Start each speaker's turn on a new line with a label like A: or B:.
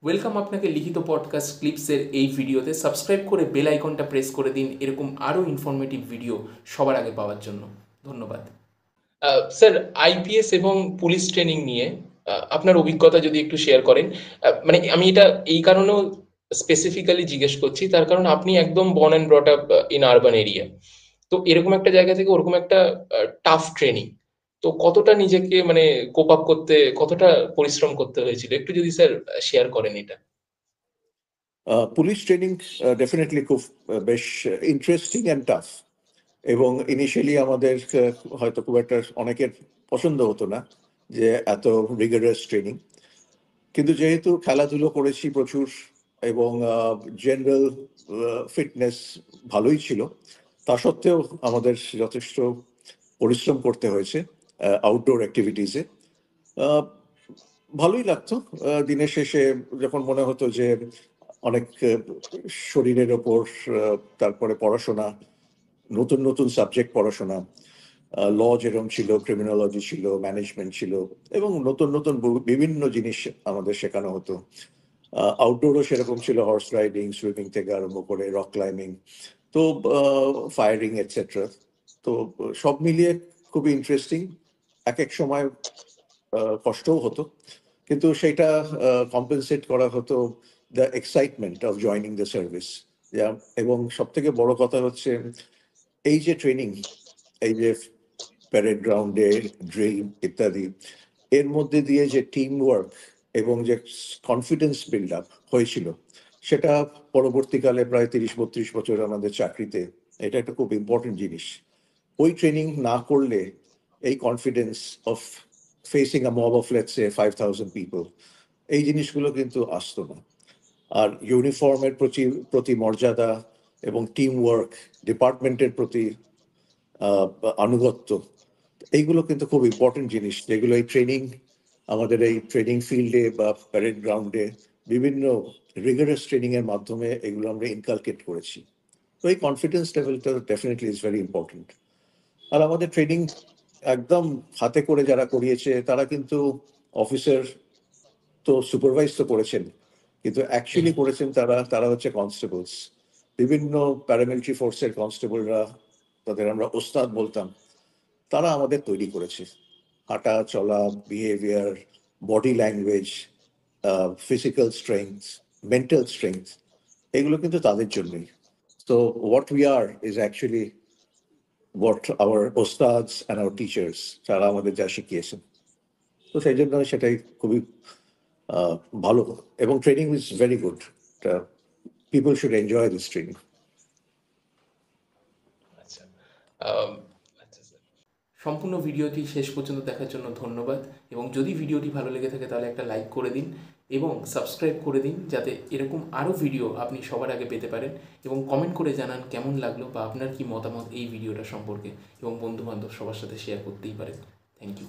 A: Welcome আপনাকে লিখিত podcast ক্লিপসের এই ভিডিওতে। সাবস্ক্রাইব করে বেল আইকনটা প্রেস করে দিন এরকম আরও ইনফরমেটিভ ভিডিও সবার আগে পাওয়ার জন্য। ধন্যবাদ। স্যার, আইপিএস এবং পুলিশ ট্রেনিং নিয়ে আপনার অভিজ্ঞতা যদি একটু শেয়ার করেন। মানে আমি এটা এই কারণেও স্পেসিফিক্যালি জিজ্ঞেস করছি, তার কারণ আপনি একদম born and brought up in urban area. তো এরকম একটা জায়গা থেকে ওরকম একটা টাফ ট্রেনিং, তো কতটা নিজেকে মানে কোপ আপ করতে কতটা পরিশ্রম করতে হয়েছিল, একটু যদি স্যার শেয়ার করেন এটা।
B: পুলিশ ট্রেনিং ডেফিনেটলি খুব বেশ ইন্টারেস্টিং অ্যান্ড টাফ। এবং ইনিশিয়ালি আমাদের হয়তো খুব একটা অনেকের পছন্দ হতো না যে এত রিগারাস ট্রেনিং, কিন্তু যেহেতু খেলাধুলো করেছি প্রচুর এবং জেনারেল ফিটনেস ভালোই ছিল, তা সত্ত্বেও আমাদের যথেষ্ট পরিশ্রম করতে হয়েছে আউটডোর অ্যাক্টিভিটিসে। ভালোই লাগতো দিনের শেষে, যখন মনে হতো যে অনেক শরীরের ওপর, তারপরে পড়াশোনা, নতুন নতুন সাবজেক্ট পড়াশোনা, ল যেরকম ছিল, ক্রিমিনোলজি ছিল, ম্যানেজমেন্ট ছিল, এবং নতুন নতুন বিভিন্ন জিনিস আমাদের শেখানো হতো। আউটডোরও সেরকম ছিল, হর্স রাইডিং, সুইমিং থেকে আরম্ভ করে রক ক্লাইম্বিং, তো ফায়ারিং এটসেট্রা। তো সব মিলিয়ে খুবই ইন্টারেস্টিং। এক এক সময় কষ্টও হতো, কিন্তু সেটা কম্পেনসেট করা হতো the excitement of joining the service. এবং সব থেকে বড় কথা হচ্ছে এই যে ট্রেনিং, এই যে প্যারেড গ্রাউন্ডে ড্রিল ইত্যাদি, এর মধ্যে দিয়ে যে টিম ওয়ার্ক এবং যে কনফিডেন্স বিল্ড আপ হয়েছিল, সেটা পরবর্তীকালে প্রায় 30-32 বছর আমাদের চাকরিতে এটা একটা খুব ইম্পর্টেন্ট জিনিস। ওই ট্রেনিং না করলে এই confidence of facing a mob of let's say 5,000 people, এই জিনিসগুলো কিন্তু আসতো না। আর ইউনিফর্মের প্রতি প্রতি মর্যাদা এবং টিম ওয়ার্ক, ডিপার্টমেন্টের প্রতি আনুগত্য, এইগুলো কিন্তু খুব ইম্পর্টেন্ট জিনিস, যেগুলো এই ট্রেনিং, আমাদের এই ট্রেনিং ফিল্ডে বা প্যারেড গ্রাউন্ডে বিভিন্ন রিগারাস ট্রেনিং এর মাধ্যমে এগুলো আমরা ইনকালকেট করেছি। তো এই কনফিডেন্স লেভেলটা ডেফিনেটলি ইজ ভেরি ইম্পর্টেন্ট। আর আমাদের ট্রেনিং একদম হাতে করে যারা করিয়েছে তারা কিন্তু অফিসার, তো সুপারভাইজ তো করেছেন, কিন্তু অ্যাকচুয়ালি করেছেন তারা তারা হচ্ছে কনস্টেবলস। বিভিন্ন প্যারামিলিটারি ফোর্সের কনস্টেবলরা, তাদের আমরা ওস্তাদ বলতাম, তারা আমাদের তৈরি করেছে। হাঁটা চলা, behaviour, body language, physical strength, mental strength, এগুলো কিন্তু তাদের জন্যই। তো what we are is actually what our ustads and our teachers, তারা আমাদের যা শিখিয়েছেন। তো সেই জন্য সেটাই খুবই আহ, ভালো। এবং training is very good. People should enjoy this training.
A: আচ্ছা, আচ্ছা স্যার, সম্পূর্ণ ভিডিওটি শেষ পর্যন্ত দেখার জন্য ধন্যবাদ। এবং যদি ভিডিওটি ভালো লেগে থাকে তাহলে একটা লাইক করে দিন এবং সাবস্ক্রাইব করে দিন, যাতে এরকম আরও ভিডিও আপনি সবার আগে পেতে পারেন। এবং কমেন্ট করে জানান কেমন লাগলো বা আপনার কি মতামত এই ভিডিওটা সম্পর্কে, এবং বন্ধুবান্ধব সবার সাথে শেয়ার করতেই পারেন। Thank you.